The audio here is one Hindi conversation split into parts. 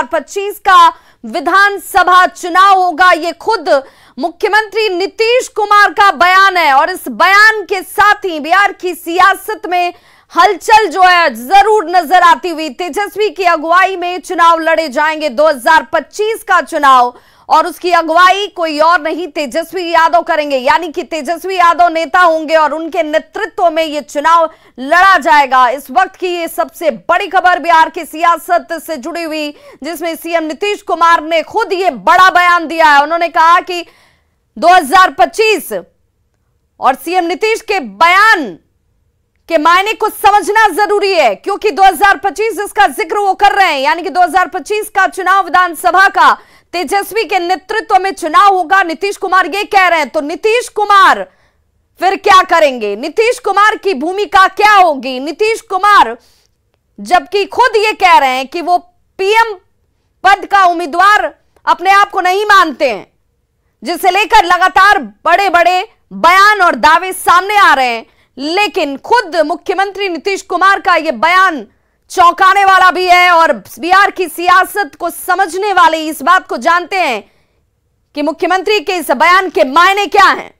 2025 का विधानसभा चुनाव होगा। ये खुद मुख्यमंत्री नीतीश कुमार का बयान है और इस बयान के साथ ही बिहार की सियासत में हलचल जो है जरूर नजर आती हुई। तेजस्वी की अगुवाई में चुनाव लड़े जाएंगे 2025 का चुनाव और उसकी अगुवाई कोई और नहीं तेजस्वी यादव करेंगे, यानी कि तेजस्वी यादव नेता होंगे और उनके नेतृत्व में यह चुनाव लड़ा जाएगा। इस वक्त की ये सबसे बड़ी खबर बिहार की सियासत से जुड़ी हुई, जिसमें सीएम नीतीश कुमार ने खुद ये बड़ा बयान दिया है। उन्होंने कहा कि 2025 और सीएम नीतीश के बयान के मायने को समझना जरूरी है, क्योंकि 2025 जिसका जिक्र वो कर रहे हैं, यानी कि 2025 का चुनाव विधानसभा का तेजस्वी के नेतृत्व में चुनाव होगा। नीतीश कुमार ये कह रहे हैं, तो नीतीश कुमार फिर क्या करेंगे? नीतीश कुमार की भूमिका क्या होगी? नीतीश कुमार जबकि खुद ये कह रहे हैं कि वो पीएम पद का उम्मीदवार अपने आप को नहीं मानते हैं, जिसे लेकर लगातार बड़े बड़े बयान और दावे सामने आ रहे हैं, लेकिन खुद मुख्यमंत्री नीतीश कुमार का यह बयान चौंकाने वाला भी है और बिहार की सियासत को समझने वाले इस बात को जानते हैं कि मुख्यमंत्री के इस बयान के मायने क्या हैं।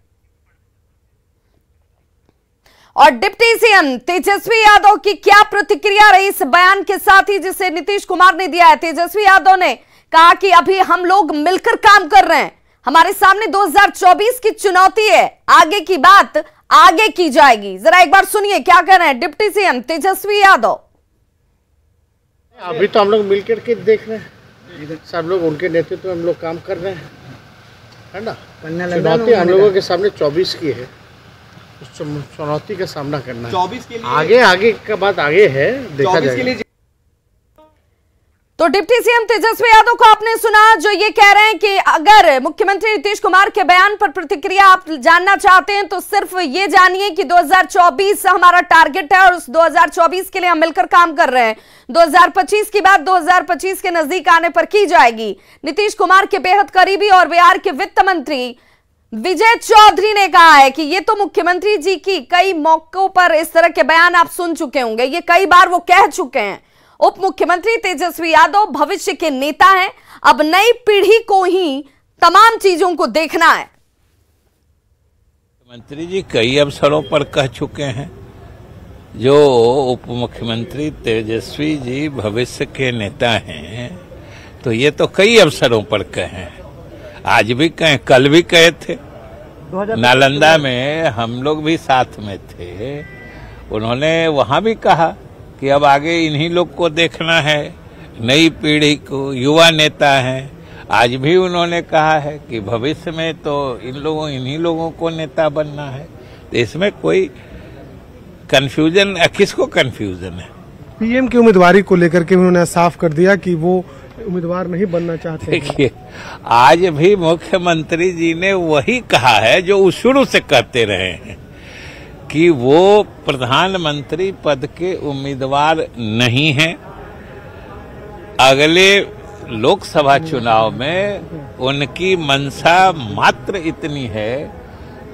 और डिप्टी सीएम तेजस्वी यादव की क्या प्रतिक्रिया रही इस बयान के साथ ही जिसे नीतीश कुमार ने दिया है। तेजस्वी यादव ने कहा कि अभी हम लोग मिलकर काम कर रहे हैं, हमारे सामने 2024 की चुनौती है, आगे की बात आगे की जाएगी। जरा एक बार सुनिए क्या कह रहे हैं डिप्टी सीएम तेजस्वी यादव। अभी तो हम लोग मिलकर के देख रहे हैं, सब लोग उनके नेतृत्व में हम लोग काम कर रहे हैं, है ना। चुनौती हम लोगों के सामने 24 की है, उस चुनौती का सामना करना है। 24 के लिए आगे का बात आगे है, देखा जाएगा। तो डिप्टी सीएम तेजस्वी यादव को आपने सुना, जो ये कह रहे हैं कि अगर मुख्यमंत्री नीतीश कुमार के बयान पर प्रतिक्रिया आप जानना चाहते हैं तो सिर्फ ये जानिए कि 2024 हमारा टारगेट है और उस 2024 के लिए हम मिलकर काम कर रहे हैं। 2025 की बात 2025 के नजदीक आने पर की जाएगी। नीतीश कुमार के बेहद करीबी और बिहार के वित्त मंत्री विजय चौधरी ने कहा है कि ये तो मुख्यमंत्री जी की कई मौकों पर इस तरह के बयान आप सुन चुके होंगे, ये कई बार वो कह चुके हैं। उप मुख्यमंत्री तेजस्वी यादव भविष्य के नेता हैं, अब नई पीढ़ी को ही तमाम चीजों को देखना है। मुख्यमंत्री जी कई अवसरों पर कह चुके हैं, जो उप मुख्यमंत्री तेजस्वी जी भविष्य के नेता हैं, तो ये तो कई अवसरों पर कहे, आज भी कहे, कल भी कहे थे। नालंदा में हम लोग भी साथ में थे, उन्होंने वहां भी कहा कि अब आगे इन्हीं लोग को देखना है, नई पीढ़ी को, युवा नेता हैं। आज भी उन्होंने कहा है कि भविष्य में तो इन्हीं लोगों को नेता बनना है। तो इसमें कोई कंफ्यूजन, किसको कंफ्यूजन है? पीएम की उम्मीदवारी को लेकर के उन्होंने साफ कर दिया कि वो उम्मीदवार नहीं बनना चाहते। देखिए, आज भी मुख्यमंत्री जी ने वही कहा है जो शुरू से कहते रहे हैं कि वो प्रधानमंत्री पद के उम्मीदवार नहीं हैं। अगले लोकसभा चुनाव में उनकी मंशा मात्र इतनी है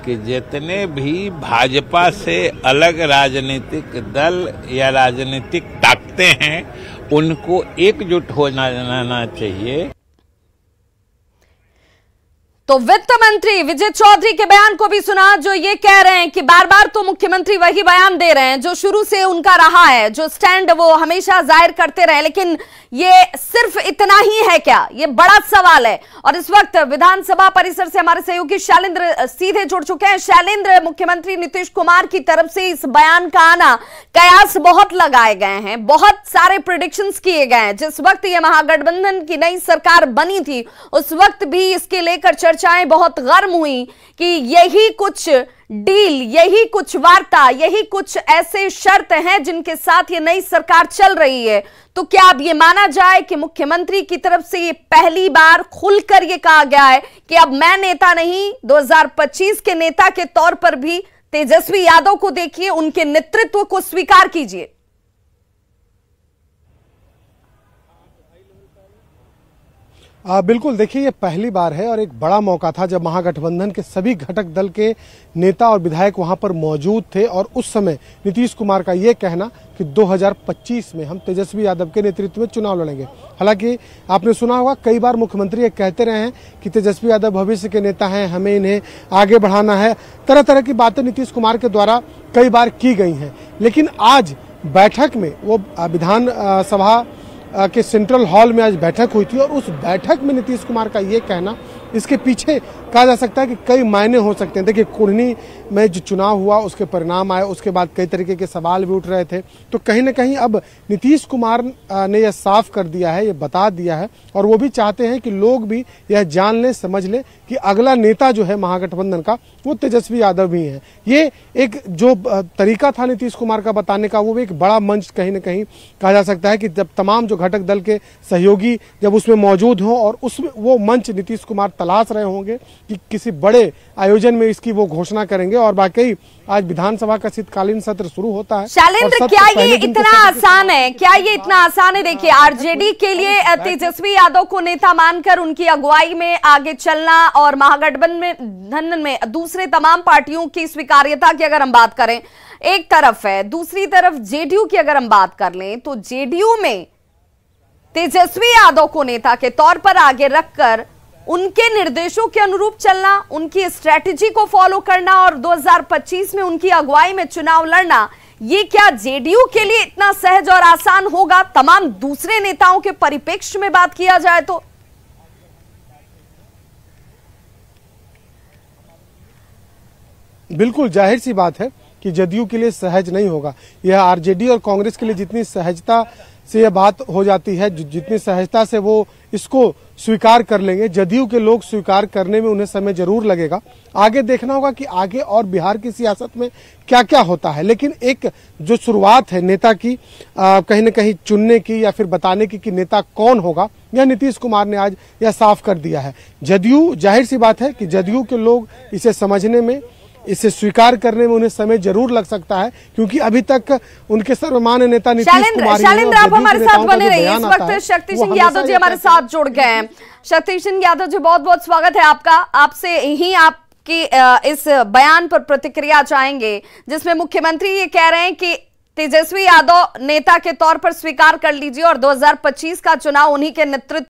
कि जितने भी भाजपा से अलग राजनीतिक दल या राजनीतिक ताकतें हैं, उनको एकजुट हो जाना चाहिए। तो वित्त मंत्री विजय चौधरी के बयान को भी सुना, जो ये कह रहे हैं कि बार बार तो मुख्यमंत्री वही बयान दे रहे हैं जो शुरू से उनका रहा है, जो स्टैंड वो हमेशा जाहिर करते रहे, लेकिन ये सिर्फ इतना ही है क्या? ये बड़ा सवाल है। और इस वक्त विधानसभा परिसर से हमारे सहयोगी शैलेंद्र सीधे जुड़ चुके हैं। शैलेंद्र, मुख्यमंत्री नीतीश कुमार की तरफ से इस बयान का आना, कयास बहुत लगाए गए हैं, बहुत सारे प्रेडिक्शंस किए गए हैं। जिस वक्त ये महागठबंधन की नई सरकार बनी थी, उस वक्त भी इसके लेकर चर्चाएं बहुत गर्म हुई कि यही कुछ डील, यही कुछ वार्ता, यही कुछ ऐसे शर्त हैं जिनके साथ ये नई सरकार चल रही है। तो क्या अब ये माना जाए कि मुख्यमंत्री की तरफ से ये पहली बार खुलकर ये कहा गया है कि अब मैं नेता नहीं, 2025 के नेता के तौर पर भी तेजस्वी यादव को देखिए, उनके नेतृत्व को स्वीकार कीजिए? बिल्कुल, देखिए ये पहली बार है और एक बड़ा मौका था जब महागठबंधन के सभी घटक दल के नेता और विधायक वहां पर मौजूद थे और उस समय नीतीश कुमार का ये कहना कि 2025 में हम तेजस्वी यादव के नेतृत्व में चुनाव लड़ेंगे। हालांकि आपने सुना होगा कई बार मुख्यमंत्री ये कहते रहे हैं कि तेजस्वी यादव भविष्य के नेता हैं, हमें इन्हें आगे बढ़ाना है। तरह तरह की बातें नीतीश कुमार के द्वारा कई बार की गई हैं, लेकिन आज बैठक में वो विधान सभा के सेंट्रल हॉल में आज बैठक हुई थी और उस बैठक में नीतीश कुमार का ये कहना, इसके पीछे कहा जा सकता है कि कई मायने हो सकते हैं। देखिए, कुढ़नी में जो चुनाव हुआ उसके परिणाम आए, उसके बाद कई तरीके के सवाल भी उठ रहे थे, तो कहीं ना कहीं अब नीतीश कुमार ने यह साफ कर दिया है, ये बता दिया है और वो भी चाहते हैं कि लोग भी यह जान लें, समझ लें कि अगला नेता जो है महागठबंधन का वो तेजस्वी यादव ही है। ये एक जो तरीका था नीतीश कुमार का बताने का, वो भी एक बड़ा मंच कहीं ना कहीं कहा जा सकता है कि जब तमाम जो घटक दल के सहयोगी जब उसमें मौजूद हों और उसमें वो मंच नीतीश कुमार तलाश रहे होंगे कि किसी बड़े आयोजन में इसकी वो घोषणा करेंगे। और वाकई आज विधानसभा का शीतकालीन सत्र शुरू होता है। शैलेंद्र, क्या ये इतना आसान है? क्या ये इतना आसान है? देखिए, आरजेडी के लिए तेजस्वी यादव को नेता मानकर उनकी अगुवाई में आगे चलना और महागठबंधन में दूसरे तमाम पार्टियों की स्वीकार्यता की अगर हम बात करें एक तरफ है, दूसरी तरफ जेडीयू की अगर हम बात कर लें तो जेडीयू में तेजस्वी यादव को नेता के तौर पर आगे रखकर उनके निर्देशों के अनुरूप चलना, उनकी स्ट्रेटेजी को फॉलो करना और 2025 में उनकी अगुवाई में चुनाव लड़ना, ये क्या जेडीयू के लिए इतना सहज और आसान होगा तमाम दूसरे नेताओं के परिप्रेक्ष्य में बात किया जाए तो? बिल्कुल जाहिर सी बात है कि जदयू के लिए सहज नहीं होगा। यह आरजेडी और कांग्रेस के लिए जितनी सहजता से यह बात हो जाती है, जितनी सहजता से वो इसको स्वीकार कर लेंगे, जदयू के लोग स्वीकार करने में उन्हें समय जरूर लगेगा। आगे देखना होगा कि आगे और बिहार की सियासत में क्या क्या होता है, लेकिन एक जो शुरुआत है नेता की कहीं न कहीं चुनने की या फिर बताने की कि नेता कौन होगा, यह नीतीश कुमार ने आज यह साफ कर दिया है। जदयू, जाहिर सी बात है कि जदयू के लोग इसे समझने में, इसे स्वीकार करने में उन्हें समय जरूर लग सकता है, क्योंकि अभी तक उनके सर्वमान्य नेता नीतीश कुमार। शैलेंद्र, आप हमारे साथ बने रहिए। इस वक्त शक्ति सिंह यादव जी हमारे साथ जुड़ गए हैं। शक्ति सिंह यादव जी, बहुत बहुत स्वागत है आपका। आपसे ही आपकी इस बयान पर प्रतिक्रिया चाहेंगे जिसमें मुख्यमंत्री ये कह रहे हैं कि तेजस्वी यादव नेता के तौर पर स्वीकार कर लीजिए और 2025 का चुनाव उन्हीं के नेतृत्व